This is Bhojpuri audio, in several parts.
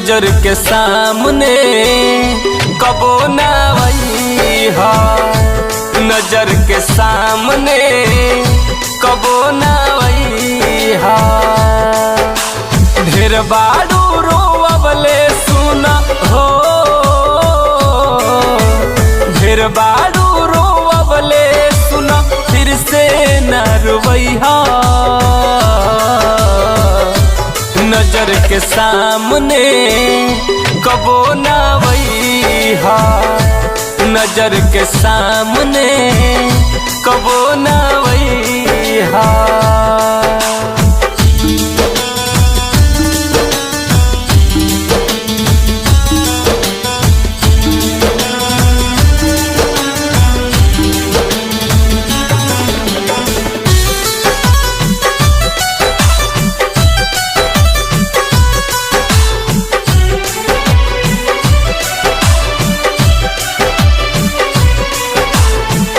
नजर के सामने कबो ना वैहा, नजर के सामने कबो ना वैहा। ढेर बारू रोवले सुना हो, ढेर बारू रोवले सुना फिर से न रोवैहा। नजर के सामने कबो ना वैहा, नजर के सामने कबो ना वैहा।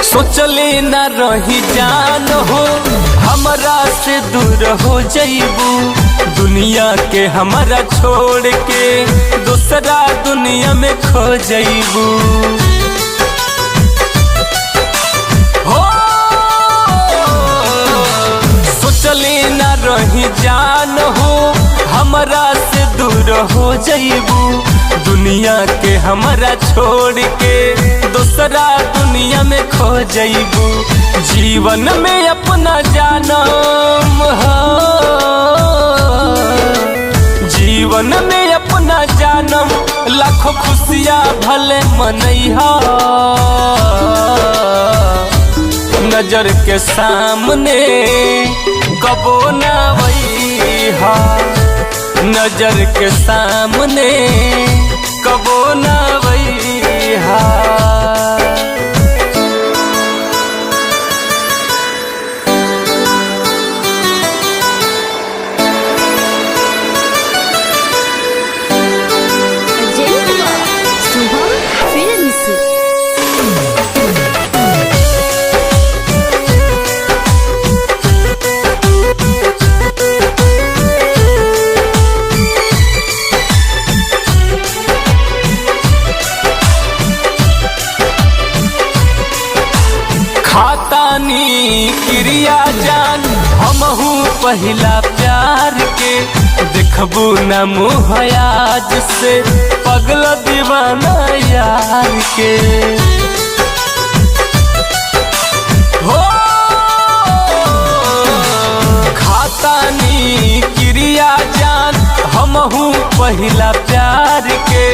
सोचले न रही जान हो हमरा से दूर हो जइबू, दुनिया के हमारा छोड़ के दूसरा दुनिया में खो जइबू। हो सोचले न रही जान हो हमरा से दूर हो जइबू, दुनिया के हमारा छोड़ के दूसरा दुनिया में खो जइबू। जीवन में अपना जानम हो, जीवन में अपना जानम लाखों खुशियाँ भले मनैहा। नजर के सामने कबो ना वैहा, नजर के सामने कबो ना वैहा। खातानी क्रिया जान हमहू पहिला प्यार के, देखबू न मुँह आज से पगला दीवाना यार के। हो खातानी क्रिया जान हमहू पहिला प्यार के,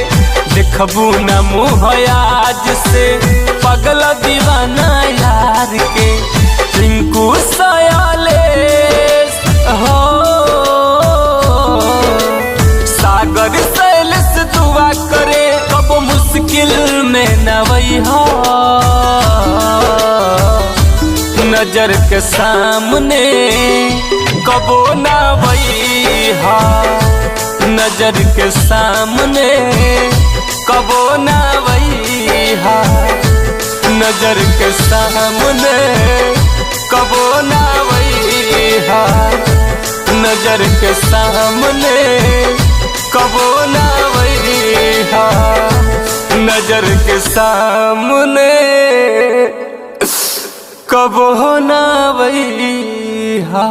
देखबू न मुँह आज से पगला दीवाना यार के। रिंकू सयाले हो सागर सैलेस दुआ करे कब मुश्किल में न वैहा। नजर के सामने कबो ना वैहा, नजर के सामने कबो ना वैहा, नजर के सामने कबो ना वैहा, नजर के सामने कबो ना वैहा, नजर के सामने कबो ना वैहा।